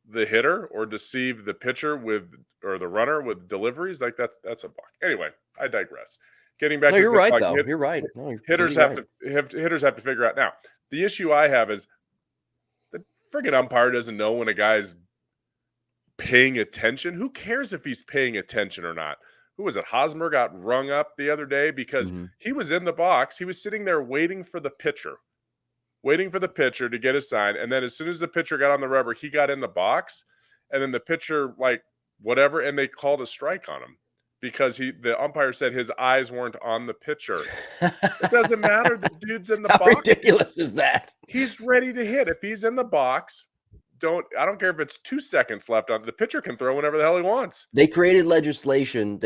[SPEAKER 2] the hitter or deceive the pitcher with, or the runner with deliveries, like that's a balk. Anyway, I digress. Getting back
[SPEAKER 1] No,
[SPEAKER 2] to the
[SPEAKER 1] you're
[SPEAKER 2] pitch
[SPEAKER 1] right
[SPEAKER 2] clock,
[SPEAKER 1] though. You're right. No, you're
[SPEAKER 2] hitters
[SPEAKER 1] completely
[SPEAKER 2] have
[SPEAKER 1] right.
[SPEAKER 2] to hitters have to figure out now. The issue I have is the friggin' umpire doesn't know when a guy's paying attention. Who cares if he's paying attention or not? Who was it? Hosmer got rung up the other day because
[SPEAKER 1] Mhm.
[SPEAKER 2] he was in the box. He was sitting there waiting for the pitcher to get a sign. And then as soon as the pitcher got on the rubber, he got in the box. And then the pitcher, like, whatever, and they called a strike on him because the umpire said his eyes weren't on the pitcher. It doesn't matter. The dude's in the
[SPEAKER 1] How
[SPEAKER 2] box.
[SPEAKER 1] ridiculous is that?
[SPEAKER 2] He's ready to hit. If he's in the box, I don't care if it's 2 seconds left on, the pitcher can throw whenever the hell he wants.
[SPEAKER 1] They created legislation.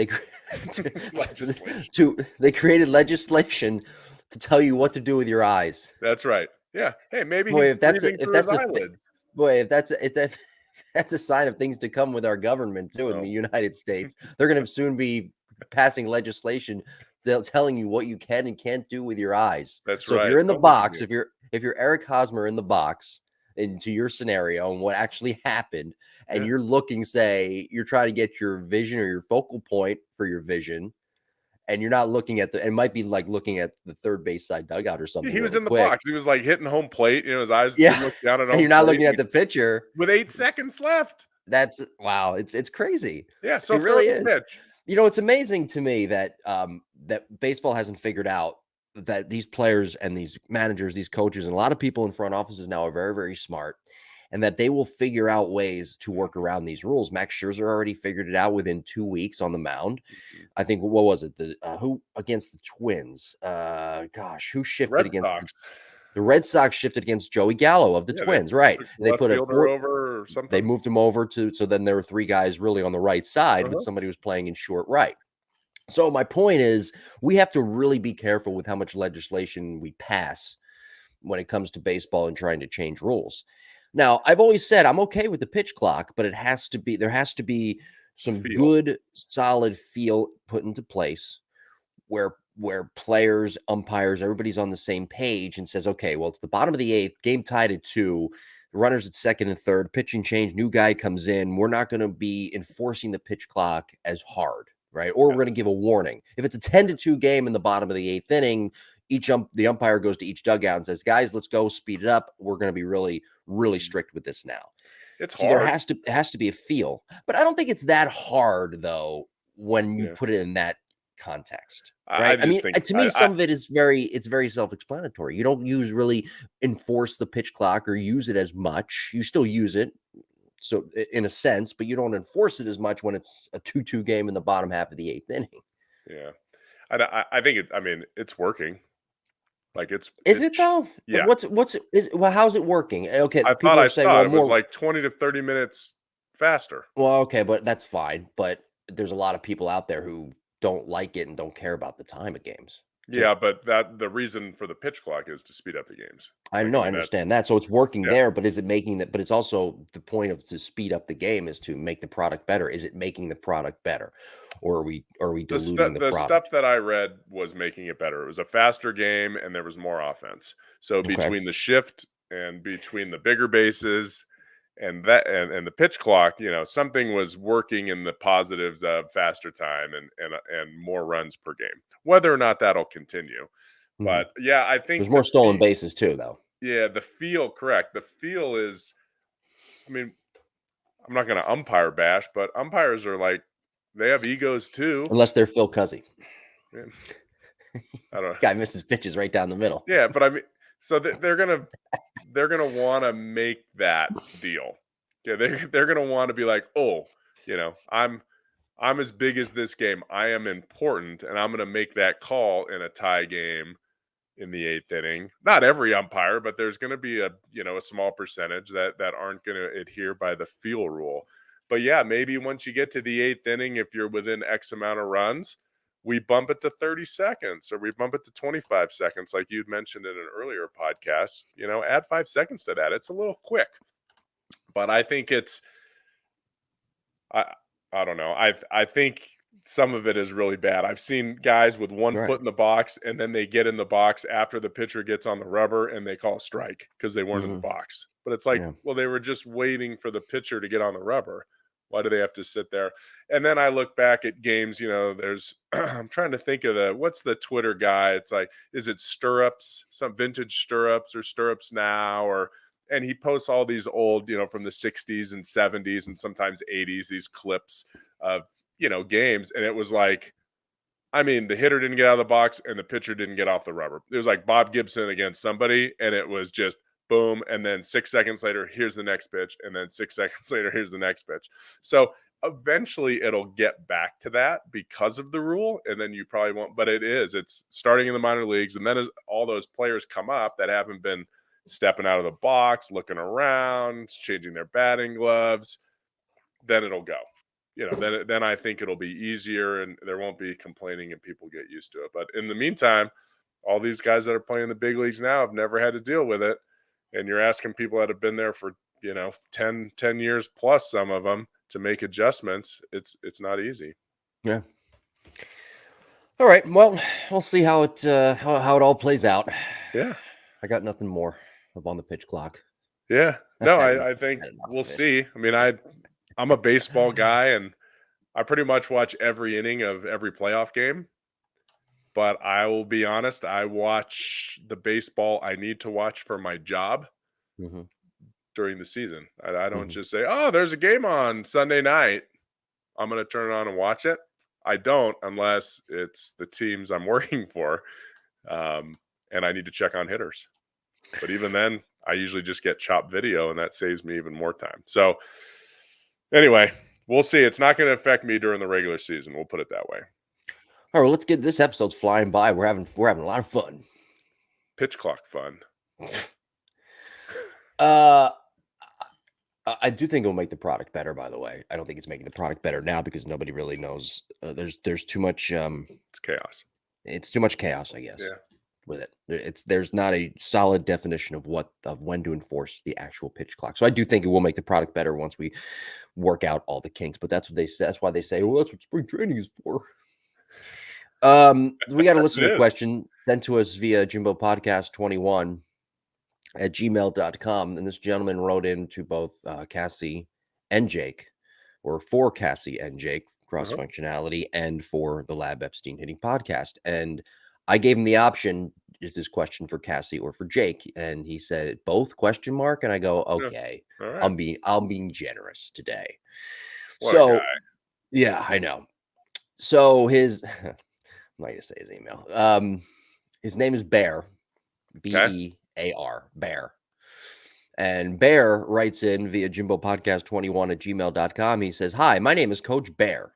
[SPEAKER 2] Legislation.
[SPEAKER 1] They created legislation to tell you what to do with your eyes.
[SPEAKER 2] That's right. Yeah. Hey, maybe
[SPEAKER 1] Boy,
[SPEAKER 2] he's
[SPEAKER 1] if that's a,
[SPEAKER 2] breathing
[SPEAKER 1] if
[SPEAKER 2] through his
[SPEAKER 1] that's a thi-
[SPEAKER 2] eyelids.
[SPEAKER 1] boy, if that's a, if that, that's a sign of things to come with our government too in
[SPEAKER 2] Oh,
[SPEAKER 1] the United States. They're going to soon be passing legislation telling you what you can and can't do with your eyes.
[SPEAKER 2] that's
[SPEAKER 1] So if
[SPEAKER 2] right.
[SPEAKER 1] you're in the
[SPEAKER 2] Don't listen
[SPEAKER 1] box,
[SPEAKER 2] to him.
[SPEAKER 1] if you're Eric Hosmer in the box into your scenario and what actually happened, and
[SPEAKER 2] Yeah.
[SPEAKER 1] you're looking, say, you're trying to get your vision or your focal point for your vision, and you're not looking at it might be like looking at the third base side dugout or
[SPEAKER 2] Yeah,
[SPEAKER 1] something
[SPEAKER 2] he was
[SPEAKER 1] really
[SPEAKER 2] in the
[SPEAKER 1] quick.
[SPEAKER 2] box. He was like hitting home plate. His eyes, he
[SPEAKER 1] Yeah.
[SPEAKER 2] looked down at
[SPEAKER 1] And
[SPEAKER 2] home
[SPEAKER 1] you're not
[SPEAKER 2] plate
[SPEAKER 1] looking at the pitcher.
[SPEAKER 2] with 8 seconds left.
[SPEAKER 1] That's wow, it's crazy.
[SPEAKER 2] Yeah. So
[SPEAKER 1] It
[SPEAKER 2] throw
[SPEAKER 1] really
[SPEAKER 2] the
[SPEAKER 1] is.
[SPEAKER 2] pitch.
[SPEAKER 1] It's amazing to me that that baseball hasn't figured out that these players and these managers, these coaches, and a lot of people in front offices now are very, very smart, and that they will figure out ways to work around these rules. Max Scherzer already figured it out within 2 weeks on the mound.
[SPEAKER 2] Mhm.
[SPEAKER 1] I think what was it? The who against the Twins? Gosh, who
[SPEAKER 2] The
[SPEAKER 1] shifted
[SPEAKER 2] Red
[SPEAKER 1] against
[SPEAKER 2] Sox.
[SPEAKER 1] the Red Sox shifted against Joey Gallo of the
[SPEAKER 2] Yeah, they
[SPEAKER 1] Twins, right?
[SPEAKER 2] took the
[SPEAKER 1] And they
[SPEAKER 2] left
[SPEAKER 1] put a
[SPEAKER 2] fielder
[SPEAKER 1] four.
[SPEAKER 2] over or
[SPEAKER 1] They
[SPEAKER 2] something.
[SPEAKER 1] moved him over to so then there were three guys really on the right side, but
[SPEAKER 2] Uh-huh.
[SPEAKER 1] somebody was playing in short right. So my point is, we have to really be careful with how much legislation we pass when it comes to baseball and trying to change rules. Now, I've always said I'm okay with the pitch clock, but there has to be some
[SPEAKER 2] Feel.
[SPEAKER 1] good, solid feel put into place where players, umpires, everybody's on the same page and says, okay, well, it's the bottom of the eighth, game tied at 2, runners at second and third, pitching change, new guy comes in. We're not going to be enforcing the pitch clock as hard, right? Or we're going to
[SPEAKER 2] Yes.
[SPEAKER 1] give a warning. If it's a 10-2 game in the bottom of the eighth inning, the umpire goes to each dugout and says, guys, let's go speed it up. We're going to be really, really
[SPEAKER 2] Mhm.
[SPEAKER 1] strict with this now.
[SPEAKER 2] It's
[SPEAKER 1] So there
[SPEAKER 2] hard.
[SPEAKER 1] has to be a feel. But I don't think it's that hard though when you
[SPEAKER 2] Yeah.
[SPEAKER 1] put it in that context.
[SPEAKER 2] I
[SPEAKER 1] Right. I
[SPEAKER 2] just
[SPEAKER 1] mean,
[SPEAKER 2] think
[SPEAKER 1] to me, some of it is it's very self-explanatory. You don't really enforce the pitch clock or use it as much. You still use it, so in a sense, but you don't enforce it as much when it's a 2-2 game in the bottom half of the eighth inning.
[SPEAKER 2] yeah. I think I mean, it's working. Like
[SPEAKER 1] Is it though?
[SPEAKER 2] yeah.
[SPEAKER 1] How's it working? Okay,
[SPEAKER 2] I
[SPEAKER 1] people
[SPEAKER 2] thought I
[SPEAKER 1] are saying,
[SPEAKER 2] saw
[SPEAKER 1] well,
[SPEAKER 2] it was
[SPEAKER 1] more.
[SPEAKER 2] like 20 to 30 minutes faster.
[SPEAKER 1] Well, okay, but that's fine. But there's a lot of people out there who don't like it and don't care about the time of games
[SPEAKER 2] Yeah,
[SPEAKER 1] too.
[SPEAKER 2] but the reason for the pitch clock is to speed up the games.
[SPEAKER 1] I
[SPEAKER 2] Like,
[SPEAKER 1] know,
[SPEAKER 2] I
[SPEAKER 1] I
[SPEAKER 2] mean, that's
[SPEAKER 1] understand that. So it's working
[SPEAKER 2] yeah.
[SPEAKER 1] there, but is it making that? But it's also the point of to speed up the game is to make the product better. Is it making the product better, or are we diluting the
[SPEAKER 2] The
[SPEAKER 1] product?
[SPEAKER 2] stuff that I read was making it better. It was a faster game and there was more offense. So
[SPEAKER 1] Okay.
[SPEAKER 2] between the shift and between the bigger bases and and the pitch clock, something was working in the positives of faster time and more runs per game. Whether or not that'll continue.
[SPEAKER 1] Mhm.
[SPEAKER 2] But yeah, I
[SPEAKER 1] There's
[SPEAKER 2] think
[SPEAKER 1] more stolen bases too, though,
[SPEAKER 2] the feel, correct. The feel is, I mean, I'm not going to umpire bash, but umpires are like, they have egos too.
[SPEAKER 1] unless they're Phil Cuzzy.
[SPEAKER 2] Yeah, I don't.
[SPEAKER 1] Guy misses pitches right down the middle.
[SPEAKER 2] Yeah, but I mean, so they're gonna want to make that deal. Yeah, they're gonna want to be like, oh, I'm as big as this game. I am important, and I'm gonna make that call in a tie game in the eighth inning. Not every umpire, but there's gonna be a small percentage that aren't gonna adhere by the feel rule. But yeah, maybe once you get to the eighth inning, if you're within X amount of runs, we bump it to 30 seconds or we bump it to 25 seconds, like you'd mentioned in an earlier podcast. Add 5 seconds to that. It's a little quick, but I think I I don't know. I think some of it is really bad. I've seen guys with one
[SPEAKER 1] Right.
[SPEAKER 2] foot in the box and then they get in the box after the pitcher gets on the rubber and they call a strike because they weren't in the
[SPEAKER 1] Mhm.
[SPEAKER 2] box. But it's like,
[SPEAKER 1] Yeah.
[SPEAKER 2] well, they were just waiting for the pitcher to get on the rubber. Why do they have to sit there? And then I look back at games, there's I'm trying to think of what's the Twitter guy? It's like, is it stirrups, some vintage stirrups or stirrups now or and he posts all these old, from the 60s and 70s and sometimes 80s, these clips of, games. And it was like, I mean, the hitter didn't get out of the box and the pitcher didn't get off the rubber. It was like Bob Gibson against somebody, and it was just boom. And then 6 seconds later, here's the next pitch. And then 6 seconds later, here's the next pitch. So eventually it'll get back to that because of the rule. And then you probably won't, but it's starting in the minor leagues. And then as all those players come up that haven't been stepping out of the box, looking around, changing their batting gloves, then it'll go. Then I think it'll be easier and there won't be complaining and people get used to it. But in the meantime, all these guys that are playing in the big leagues now have never had to deal with it. And you're asking people that have been there for, 10 years plus, some of them, to make adjustments. It's not easy.
[SPEAKER 1] Yeah. All right. Well, we'll see how it all plays out.
[SPEAKER 2] Yeah.
[SPEAKER 1] I got nothing more up on the pitch clock.
[SPEAKER 2] Yeah.
[SPEAKER 1] I
[SPEAKER 2] No,
[SPEAKER 1] had
[SPEAKER 2] I
[SPEAKER 1] enough,
[SPEAKER 2] think
[SPEAKER 1] had enough
[SPEAKER 2] we'll
[SPEAKER 1] of it.
[SPEAKER 2] see. I mean, I'm a baseball guy and I pretty much watch every inning of every playoff game. But I will be honest, I watch the baseball I need to watch for my job
[SPEAKER 1] Mhm,
[SPEAKER 2] during the season. I don't
[SPEAKER 1] mhm.
[SPEAKER 2] just say, "Oh, there's a game on Sunday night. I'm gonna turn it on and watch it." I don't unless it's the teams I'm working for, um, and I need to check on hitters. But even then, I usually just get chopped video, and that saves me even more time. So anyway, we'll see. It's not going to affect me during the regular season. We'll put it that way.
[SPEAKER 1] All right, well, let's get this episode's flying by. We're having a lot of fun.
[SPEAKER 2] Pitch clock fun.
[SPEAKER 1] Uh, I do think it'll make the product better. By the way, I don't think it's making the product better now because nobody really knows. There's too much.
[SPEAKER 2] It's chaos.
[SPEAKER 1] It's too much chaos, I guess,
[SPEAKER 2] Yeah.
[SPEAKER 1] with it. There's not a solid definition of when to enforce the actual pitch clock. So I do think it will make the product better once we work out all the kinks. But that's what they say. That's why they say, well, that's what spring training is for. We got a
[SPEAKER 2] It
[SPEAKER 1] listener
[SPEAKER 2] is.
[SPEAKER 1] question sent to us via Jimbo Podcast 21 at gmail.com. And this gentleman wrote in to both Cassie and Jake, or for Cassie and Jake, cross
[SPEAKER 2] Uh-huh.
[SPEAKER 1] functionality, and for the Lab Epstein Hitting podcast. And I gave him the option: is this question for Cassie or for Jake? And he said both, question mark. And I go,
[SPEAKER 2] Yeah.
[SPEAKER 1] okay,
[SPEAKER 2] All right.
[SPEAKER 1] I'm being generous today.
[SPEAKER 2] What a
[SPEAKER 1] So
[SPEAKER 2] guy.
[SPEAKER 1] yeah, I know. So I'm not gonna say his email. His name is Bear,
[SPEAKER 2] Okay.
[SPEAKER 1] Bear, Bear. And Bear writes in via Jimbo Podcast 21 at gmail.com. He says, hi, my name is Coach Bear.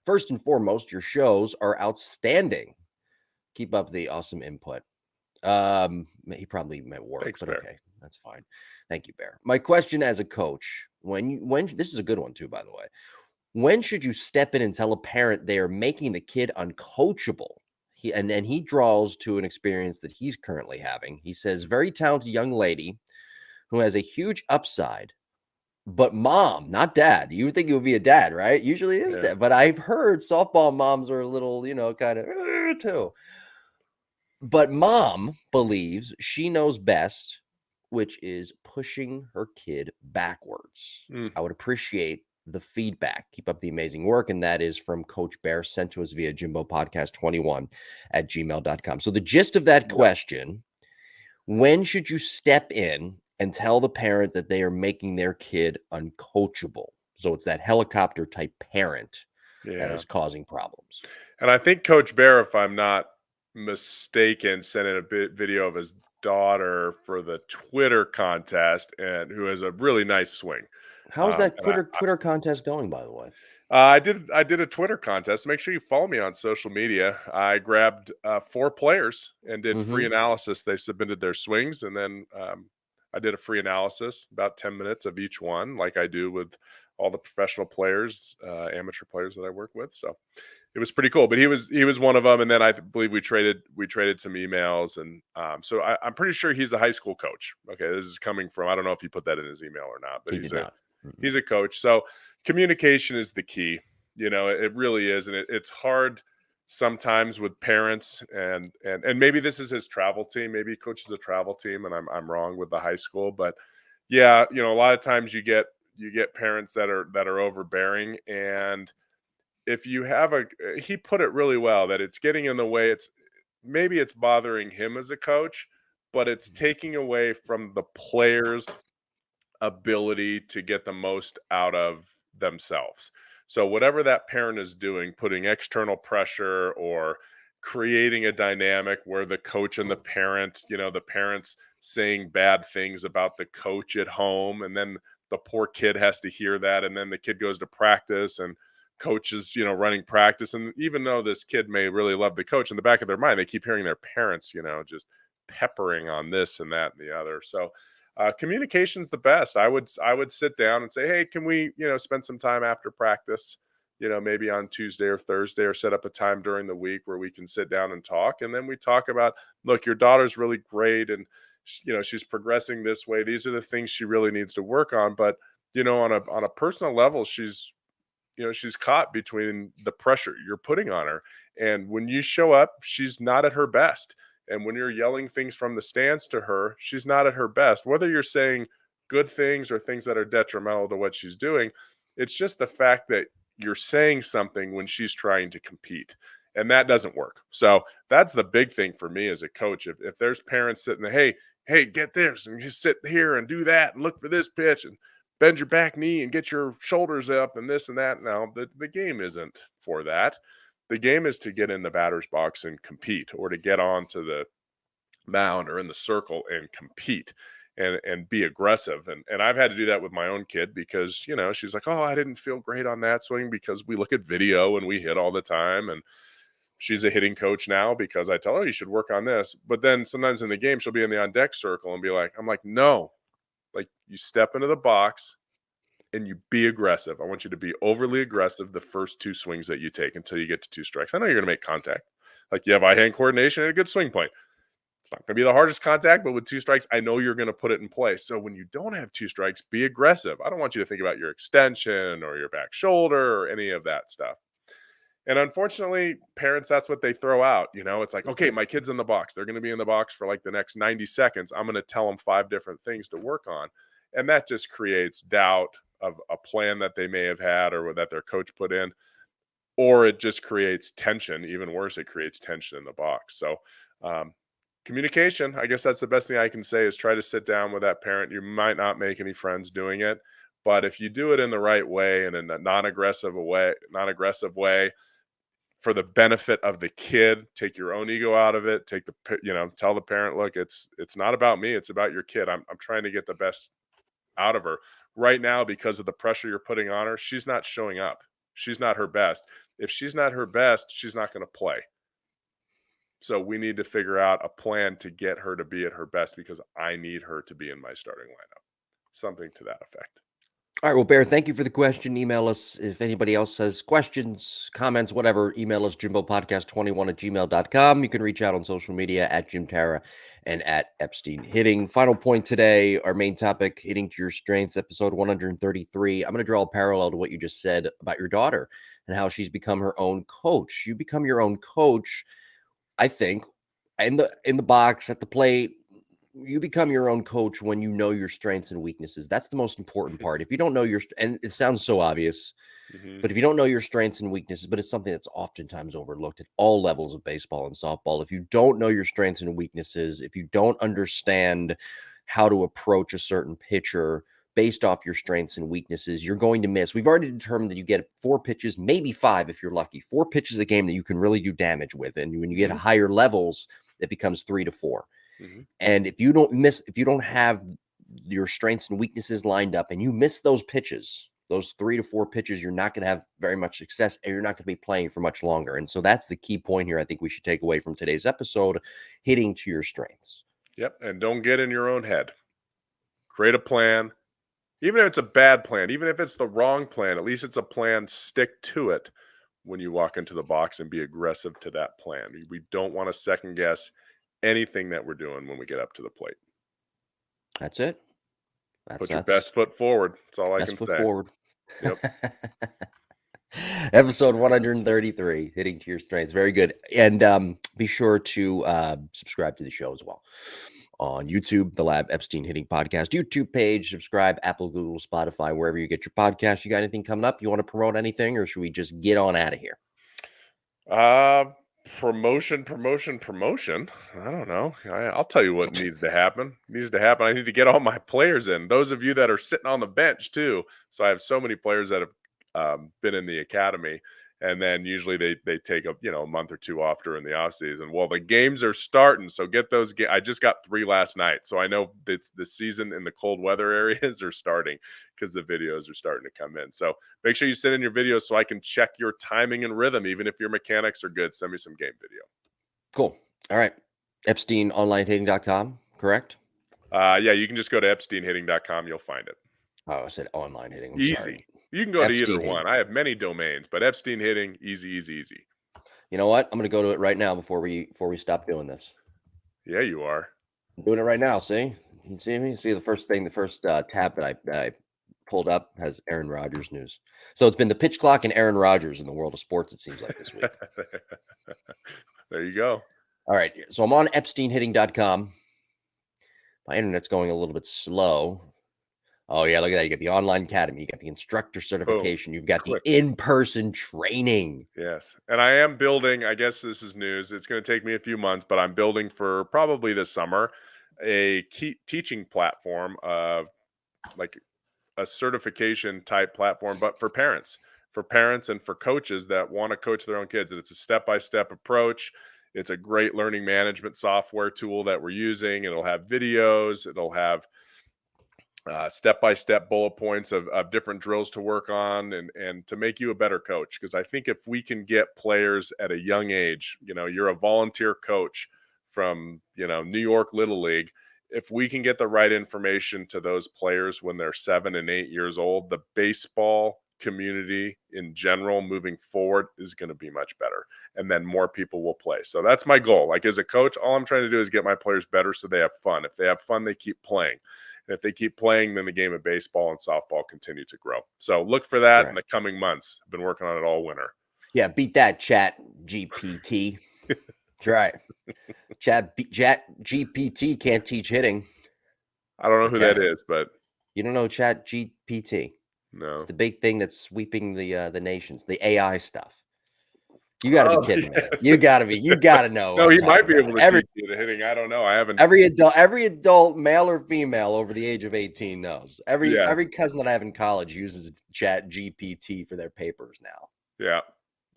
[SPEAKER 1] First and foremost, your shows are outstanding. Keep up the awesome input. He probably meant work,
[SPEAKER 2] Thanks,
[SPEAKER 1] but
[SPEAKER 2] Bear.
[SPEAKER 1] okay, that's fine. Thank you, Bear. My question as a coach: when this is a good one too, by the way. When should you step in and tell a parent they are making the kid uncoachable? And he draws to an experience that he's currently having. He says, very talented young lady who has a huge upside, but mom, not dad. You would think it would be a dad, right? Usually it is
[SPEAKER 2] Yeah.
[SPEAKER 1] dad, but I've heard softball moms are a little, kind of too. But mom believes she knows best, which is pushing her kid backwards.
[SPEAKER 2] Mm.
[SPEAKER 1] I would appreciate the feedback. Keep up the amazing work. And that is from Coach Bear, sent to us via Jimbo Podcast 21 at gmail.com. So the gist of that
[SPEAKER 2] Yep.
[SPEAKER 1] question: when should you step in and tell the parent that they are making their kid uncoachable? So it's that helicopter type parent that
[SPEAKER 2] Yeah.
[SPEAKER 1] is causing problems.
[SPEAKER 2] And I think Coach Bear, if I'm not mistaken, sent in a video of his daughter for the Twitter contest, and who has a really nice swing.
[SPEAKER 1] How's that
[SPEAKER 2] And
[SPEAKER 1] Twitter contest going, by the way?
[SPEAKER 2] I did a Twitter contest. Make sure you follow me on social media. I grabbed 4 players and did free
[SPEAKER 1] Mhm.
[SPEAKER 2] analysis. They submitted their swings, and then I did a free analysis, about 10 minutes of each one, like I do with all the professional players, amateur players that I work with. So it was pretty cool. But he was one of them. And then I believe we traded some emails, and so I'm pretty sure he's a high school coach. Okay, this is coming from, I don't know if he put that in his email or not, but
[SPEAKER 1] He did not.
[SPEAKER 2] he's a coach. So communication is the key. It really is, and it's hard sometimes with parents, and maybe this is his travel team. Maybe he coaches a travel team, and I'm wrong with the high school, but yeah, a lot of times you get parents that are overbearing, and if you have he put it really well that it's getting in the way. It's bothering him as a coach, but it's taking away from the players' ability to get the most out of themselves. So whatever that parent is doing, putting external pressure or creating a dynamic where the coach and the parent, the parents saying bad things about the coach at home, and then the poor kid has to hear that, and then the kid goes to practice, and coach is, running practice, and even though this kid may really love the coach, in the back of their mind they keep hearing their parents, just peppering on this and that and the other. So communication's the best. I would sit down and say, hey, can we, spend some time after practice, maybe on Tuesday or Thursday, or set up a time during the week where we can sit down and talk. And then we talk about, look, your daughter's really great, and she's progressing this way. These are the things she really needs to work on. But on a personal level, she's caught between the pressure you're putting on her, and when you show up, she's not at her best. And when you're yelling things from the stands to her, she's not at her best. Whether you're saying good things or things that are detrimental to what she's doing, it's just the fact that you're saying something when she's trying to compete. And that doesn't work. So that's the big thing for me as a coach. If there's parents sitting there, hey, get this, and just sit here and do that, and look for this pitch, and bend your back knee and get your shoulders up, and this and that. Now, the game isn't for that. The game is to get in the batter's box and compete, or to get onto the mound or in the circle and compete and be aggressive. And I've had to do that with my own kid, because, she's like, oh, I didn't feel great on that swing, because we look at video and we hit all the time. And she's a hitting coach now because I tell her you should work on this. But then sometimes in the game, she'll be in the on deck circle and be like, I'm like, no, like, you step into the box and you be aggressive. I want you to be overly aggressive the first two swings that you take until you get to two strikes. I know you're going to make contact. Like, you have eye-hand coordination and a good swing point. It's not going to be the hardest contact, but with two strikes, I know you're going to put it in place. So when you don't have two strikes, be aggressive. I don't want you to think about your extension or your back shoulder or any of that stuff. And unfortunately, parents, that's what they throw out. It's like, okay, my kid's in the box. They're going to be in the box for like the next 90 seconds. I'm going to tell them 5 different things to work on. And that just creates doubt of a plan that they may have had or that their coach put in, or it just creates tension. Even worse, it creates tension in the box. So communication, I guess that's the best thing I can say, is try to sit down with that parent. You might not make any friends doing it, but if you do it in the right way and in a non-aggressive way, for the benefit of the kid, take your own ego out of it. Tell the parent, look, it's not about me, it's about your kid. I'm trying to get the best out of her right now. Because of the pressure you're putting on her, she's not showing up. She's not her best. If she's not her best, she's not going to play. So we need to figure out a plan to get her to be at her best, because I need her to be in my starting lineup. Something to that effect.
[SPEAKER 1] All right, well, Bear, thank you for the question. Email us if anybody else has questions, comments, whatever. Email us, jimbopodcast21@gmail.com. You can reach out on social media at Jim Tara and at Epstein Hitting. Final point today, our main topic, hitting to your strengths, episode 133. I'm going to draw a parallel to what you just said about your daughter and how she's become her own coach. You become your own coach, I think, in the box, at the plate. You become your own coach when you know your strengths and weaknesses. That's the most important part. If you don't know and it sounds so obvious, but if you don't know your strengths and weaknesses, but it's something that's oftentimes overlooked at all levels of baseball and softball. If you don't know your strengths and weaknesses, if you don't understand how to approach a certain pitcher based off your strengths and weaknesses, you're going to miss. We've already determined that you get 4 pitches, maybe 5 if you're lucky. 4 pitches a game that you can really do damage with. And when you get higher levels, it becomes 3 to 4. And if you don't have your strengths and weaknesses lined up and you miss those pitches, those 3 to 4 pitches, you're not going to have very much success, and you're not going to be playing for much longer. And so that's the key point here I think we should take away from today's episode, hitting to your strengths.
[SPEAKER 2] Yep. And don't get in your own head. Create a plan. Even if it's a bad plan, even if it's the wrong plan, at least it's a plan. Stick to it when you walk into the box and be aggressive to that plan. We don't want to second guess anything that we're doing when we get up to the plate.
[SPEAKER 1] That's it.
[SPEAKER 2] Put your
[SPEAKER 1] That's
[SPEAKER 2] best foot forward. That's all I
[SPEAKER 1] best
[SPEAKER 2] can
[SPEAKER 1] foot
[SPEAKER 2] say.
[SPEAKER 1] forward.
[SPEAKER 2] Yep.
[SPEAKER 1] Episode 133, Hitting to Your Strengths. Very good. And be sure to subscribe to the show as well on YouTube, the Lab Epstein Hitting Podcast YouTube page. Subscribe, Apple, Google, Spotify, wherever you get your podcast. You got anything coming up? You want to promote anything, or should we just get on out of here?
[SPEAKER 2] Uh, promotion. I don't know. I'll tell you what needs to happen. Needs to happen. I need to get all my players in. Those of you that are sitting on the bench too. So I have so many players that have been in the academy, and then usually they take a month or two off during the off season. Well, the games are starting, so get those. I just got 3 last night, so I know it's the season in the cold weather areas are starting because the videos are starting to come in. So make sure you send in your videos so I can check your timing and rhythm. Even if your mechanics are good, send me some game video.
[SPEAKER 1] Cool. All right. EpsteinOnlineHitting.com, correct?
[SPEAKER 2] Yeah, you can just go to EpsteinHitting.com. You'll find it.
[SPEAKER 1] Oh, I said online hitting. I'm
[SPEAKER 2] Easy.
[SPEAKER 1] sorry.
[SPEAKER 2] You can go to either
[SPEAKER 1] Epstein
[SPEAKER 2] one.
[SPEAKER 1] Hitting.
[SPEAKER 2] I have many domains, but Epstein Hitting, easy.
[SPEAKER 1] You know what? I'm going to go to it right now before we stop doing this.
[SPEAKER 2] Yeah, you are.
[SPEAKER 1] I'm doing it right now. See? You can see me? See the first tab that I pulled up has Aaron Rodgers news. So it's been the pitch clock and Aaron Rodgers in the world of sports, it seems like, this week.
[SPEAKER 2] There you go.
[SPEAKER 1] All right. So I'm on EpsteinHitting.com. My internet's going a little bit slow. Oh, yeah. Look at that. You got the online academy. You got the instructor certification. You've got the
[SPEAKER 2] Click.
[SPEAKER 1] in-person training.
[SPEAKER 2] Yes. And I am building, I guess this is news. It's going to take me a few months, but I'm building for probably this summer a key teaching platform of like a certification type platform, but for parents and for coaches that want to coach their own kids. And it's a step-by-step approach. It's a great learning management software tool that we're using. It'll have videos. It'll have step-by-step bullet points of different drills to work on and to make you a better coach. Because I think if we can get players at a young age, you're a volunteer coach from, New York Little League. If we can get the right information to those players when they're 7 and 8 years old, the baseball community in general moving forward is going to be much better. And then more people will play. So that's my goal. Like as a coach, all I'm trying to do is get my players better so they have fun. If they have fun, they keep playing. And if they keep playing, then the game of baseball and softball continue to grow. So look for that in the coming months. I've been working on it all winter.
[SPEAKER 1] Yeah, beat that, Chat GPT. That's right. Chat GPT can't teach hitting.
[SPEAKER 2] I don't know who that is, but
[SPEAKER 1] you don't know Chat GPT.
[SPEAKER 2] No,
[SPEAKER 1] it's the big thing that's sweeping the nations. The AI stuff. You got to be kidding me. You got to know.
[SPEAKER 2] No, he might be able to teach you the hitting. I don't know. I haven't.
[SPEAKER 1] Every adult, male or female, over the age of 18 knows. Every cousin that I have in college uses Chat GPT for their papers now.
[SPEAKER 2] Yeah,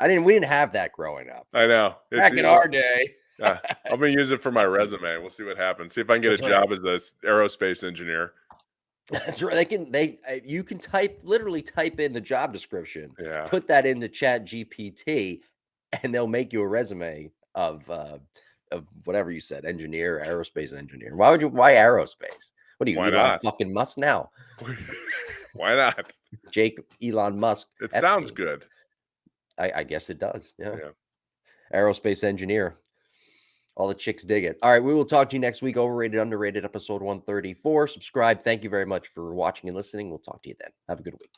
[SPEAKER 1] we didn't have that growing up.
[SPEAKER 2] I know.
[SPEAKER 1] Back in our day.
[SPEAKER 2] I'm gonna use it for my resume. We'll see what happens. See if I can get a job as an aerospace engineer.
[SPEAKER 1] That's right. You can literally type in the job description.
[SPEAKER 2] Yeah.
[SPEAKER 1] Put that into Chat GPT, and they'll make you a resume of whatever you said, engineer, aerospace engineer. Why aerospace? What are you,
[SPEAKER 2] Why
[SPEAKER 1] Elon
[SPEAKER 2] not?
[SPEAKER 1] fucking Musk now?
[SPEAKER 2] Why not?
[SPEAKER 1] Elon Musk.
[SPEAKER 2] It sounds good.
[SPEAKER 1] I guess it does. Yeah. Aerospace engineer. All the chicks dig it. All right, we will talk to you next week. Overrated, underrated, episode 134. Subscribe. Thank you very much for watching and listening. We'll talk to you then. Have a good week.